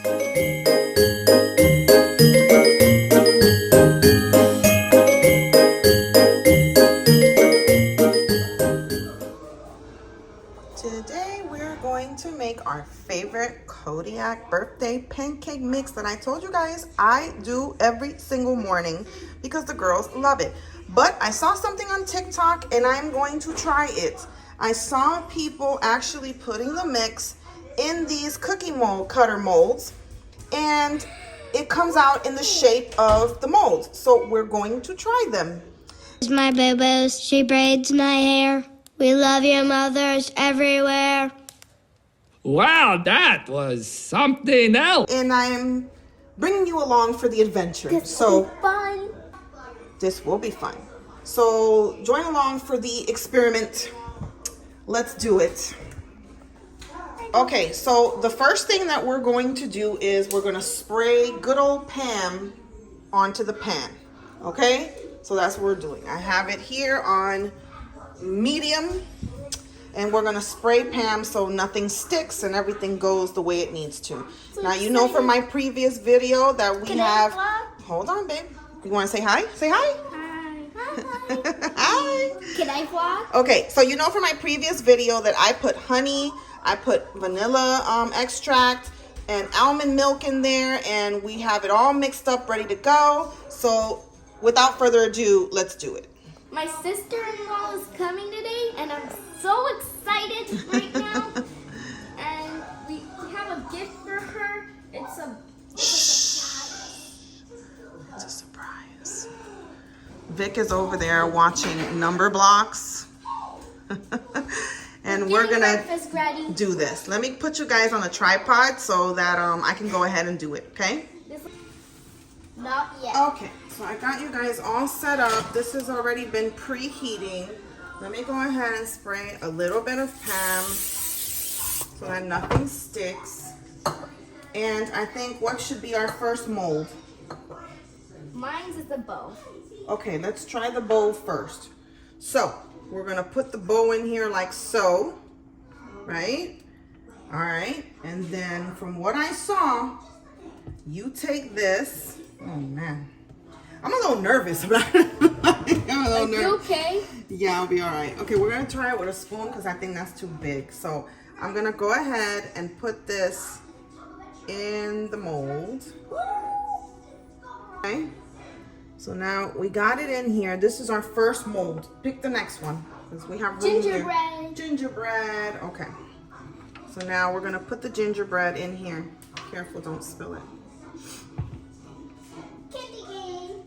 Today we're going to make our favorite Kodiak birthday pancake mix that I told you guys I do every single morning because the girls love it. But I saw something on TikTok and I'm going to try it. I saw people actually putting the mix in these cookie mold cutter molds and it comes out in the shape of the mold. So we're going to try them. My boo-boos, she braids my hair. We love your mothers everywhere. Wow, that was something else. And I'm bringing you along for the adventure. This will be fun. This will be fun. So join along for the experiment. Let's do it. Okay, so the first thing that we're going to do is we're going to spray good old Pam onto the pan. Okay, so that's what we're doing. I have it here on medium and we're going to spray Pam so nothing sticks and everything goes the way it needs to. Now you know from my previous video that we have... Hold on, babe. You want to say hi? Say hi. Hi. Can I vlog? Okay, so you know from my previous video that I put honey, I put vanilla extract and almond milk in there, and we have it all mixed up, ready to go. So without further ado, let's do it. My sister-in-law is coming today, and I'm so excited right now. And we have a gift for her. It's a surprise. It's a surprise. Vic is over there watching number blocks. And we're gonna do this. Let me put you guys on a tripod so that I can go ahead and do it, okay? Not yet. Okay, so I got you guys all set up. This has already been preheating. Let me go ahead and spray a little bit of Pam so that nothing sticks. And I think what should be our first mold? Mine's is the bow. Okay, let's try the bow first. So we're gonna put the bow in here like so, right? All right, and then from what I saw, you take this. Oh man, I'm a little nervous, but I'm a little nervous. You okay? Yeah, I'll be all right. Okay, we're gonna try it with a spoon because I think that's too big. So I'm gonna go ahead and put this in the mold. Okay. So now we got it in here. This is our first mold. Pick the next one because we have room Gingerbread. here. Gingerbread. Okay. So now we're gonna put the gingerbread in here. Careful, don't spill it. Candy cane.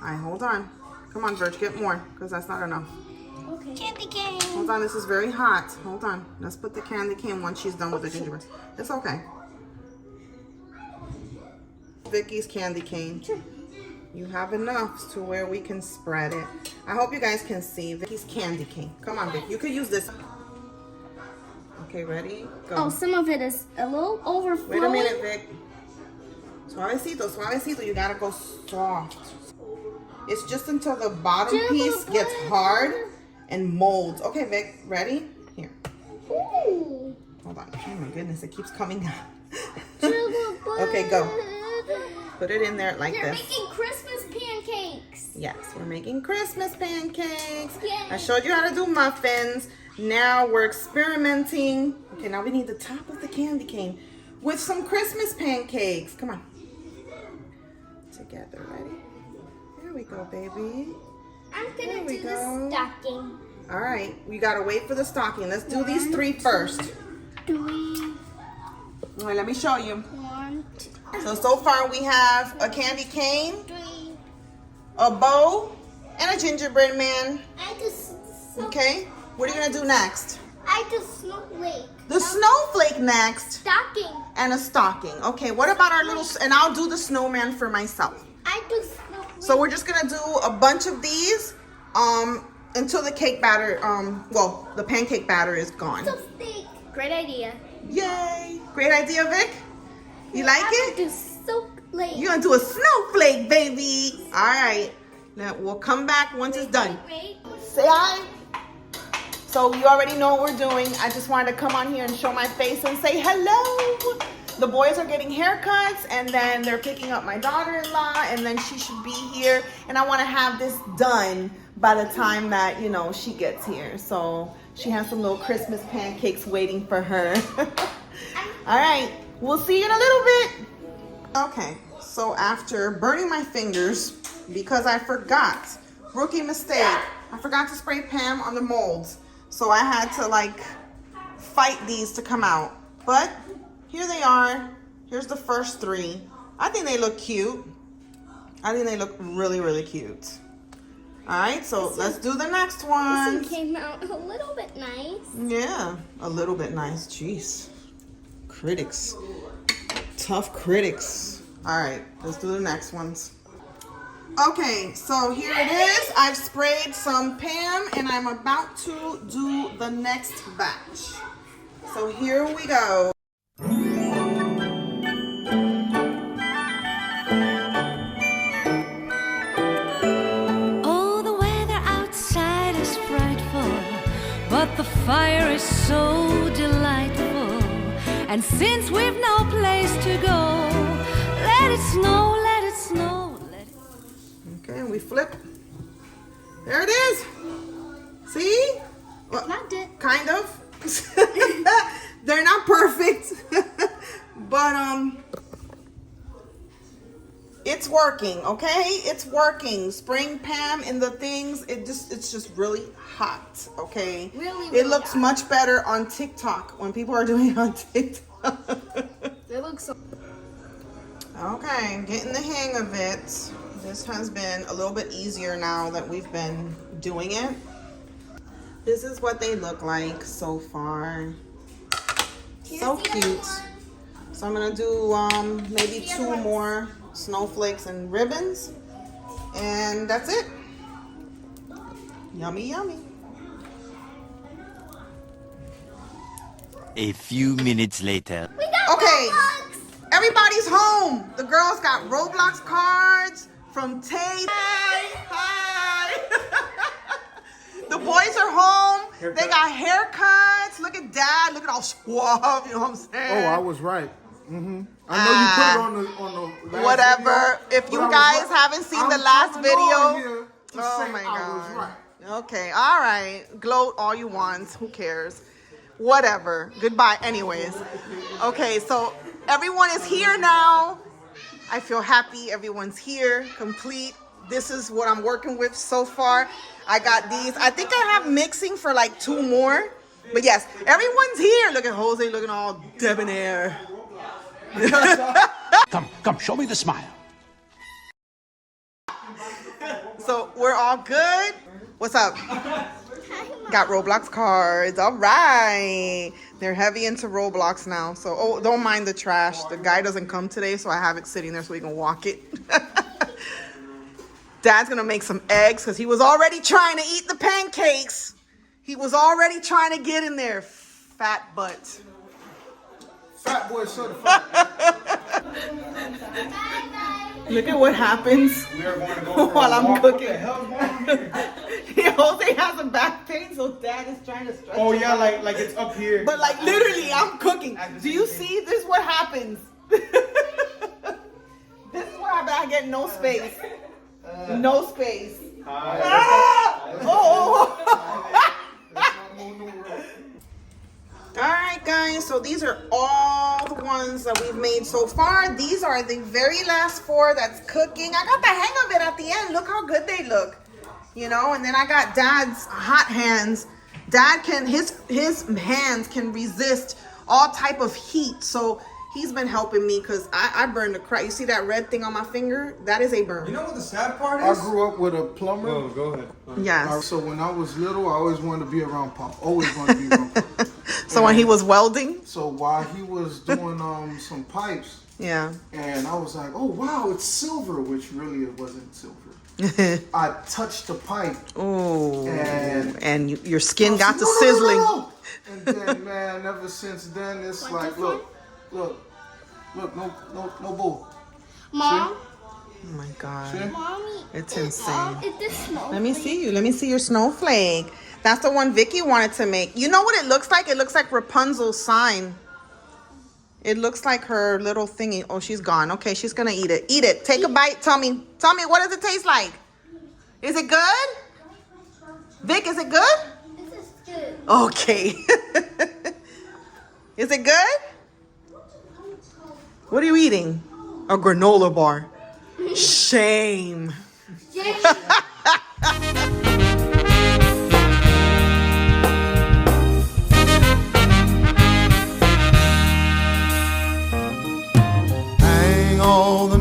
All right, hold on. Come on, Virg, get more because that's not enough. Okay. Candy cane. Hold on, this is very hot. Hold on. Let's put the candy cane once she's done with the gingerbread. It's okay. Vicky's candy cane. You have enough to where we can spread it. I hope you guys can see Vicky's candy cane. Come on, Vic. You could use this. Okay, ready? Go. Oh, some of it is a little overflowing. Wait a minute, Vic. Suavecito, suavecito. You gotta go soft. It's just until the bottom piece gets hard and molds. Okay, Vic, ready? Here. Ooh. Hold on. Oh my goodness, it keeps coming out. Okay, go. Put it in there like You're this. making Christmas pancakes. Yes, we're making Christmas pancakes. Yay. I showed you how to do muffins. Now we're experimenting. Okay, now we need the top of the candy cane with some Christmas pancakes. Come on. Together, ready? There we go, baby. I'm There gonna we do go. the stocking. All right, we gotta wait for the stocking. Let's do these three first. 3. All right, let me show you. 1, 2, So far we have a candy cane, 3. a bow, and a gingerbread man. I just. Okay, what are you gonna do next? I just snowflake. The snowflake next, Stocking. and a stocking. Okay, what about our little, and I'll do the snowman for myself. I do snowflake. So we're just gonna do a bunch of these until the cake batter, well, the pancake batter is gone. Snowflake. Great idea. Yay, great idea, Vic. You like it? Do snowflake. You're gonna do a snowflake, baby. All right, now we'll come back once it's done. Wait. Say hi. So you already know what we're doing. I just wanted to come on here and show my face and say hello. the boys are getting haircuts, and then they're picking up my daughter-in-law, and then she should be here. And I want to have this done by the time that, you know, she gets here. So she has some little Christmas pancakes waiting for her. All right, we'll see you in a little bit. Okay, so after burning my fingers because I forgot, rookie mistake, I forgot to spray Pam on the molds. So I had to like fight these to come out. But here they are. Here's the first 3. I think they look cute. I think they look really, really cute. All right, so let's do the next one. This one came out a little bit nice. Yeah, a little bit nice. Jeez. Critics. Tough critics. All right, let's do the next ones. Okay, so here it is. I've sprayed some Pam, and I'm about to do the next batch. So here we go. Oh, the weather outside is frightful, but the fire is so delightful. And since we've no place to go, let it snow, let it snow, let it... Okay, we flip. There it is. See? Well, Not it. kind of. They're not perfect. But it's working, okay? It's working. Spraying Pam in the things, it's just really hot, okay? Really, it really looks hot. much better on TikTok when people are doing it on TikTok. They look so. Okay, getting the hang of it. This has been a little bit easier now that we've been doing it. This is what they look like so far. So cute. So I'm gonna do maybe 2 more snowflakes and ribbons, and that's it. Yummy, yummy. A few minutes later. We got Okay, Roblox. everybody's home. The girls got Roblox cards from Tae. Hi. The boys are home. They got haircuts. Look at Dad. Look at all suave. You know what I'm saying? Oh, I was right. I know you put it on the last Whatever. video, If you but I was guys right. haven't seen I'm the last coming on video. here to Oh say my I was God. right. Okay, all right. Gloat all you want. Who cares? Whatever. Goodbye. Anyways. Okay, so everyone is here now. I feel happy. Everyone's here, complete. This is what I'm working with so far. I got these. I think I have mixing for like 2 more. But yes, everyone's here. Look at Jose looking all debonair. Come, show me the smile. So we're all good. What's up? Got Roblox cards. All right. They're heavy into Roblox now. So, oh, don't mind the trash. The guy doesn't come today, so I have it sitting there so we can walk it. Dad's going to make some eggs because he was already trying to eat the pancakes. He was already trying to get in there. Fat butt. Fat boy certified. Look at what happens We are going to go for while a I'm walk. cooking. What the hell's going on here? Jose has a back pain, so Dad is trying to stretch Oh him yeah, out. like it's up here. But like literally, I'm cooking. Do you see? This is what happens. This is what happens. I get no space. No space. Oh. All right, guys. So these are all the ones that we've made so far. These are the very last 4 that's cooking. I got the hang of it at the end. Look how good they look. You know, and then I got Dad's hot hands. Dad can, his hands can resist all type of heat. So he's been helping me because I burned the crap. You see that red thing on my finger? That is a burn. You know what the sad part I is? grew up with a plumber. Oh, go ahead. Yes. So when I was little, I always wanted to be around Pop. Always wanted to be around Pop. So when he was welding? So while he was doing some pipes, Yeah. and I was like, oh wow, it's silver, which really it wasn't silver. I touched the pipe. Oh. And your skin got to No, no, no, sizzling. no, no. And then, man, ever since then, it's like, look, no bull. Mom, Oh my God. See? Mommy, It's Mom, insane. is this snow? Let me see you. Let me see your snowflake. That's the one Vicky wanted to make. You know what it looks like? It looks like Rapunzel's sign. It looks like her little thingy. Oh, she's gone. Okay, she's gonna eat it. Eat it. Take a bite. Tell me, what does it taste like? Is it good? Vic, is it good? This is good. Okay. Is it good? What are you eating? A granola bar. Shame. Yay. Hang on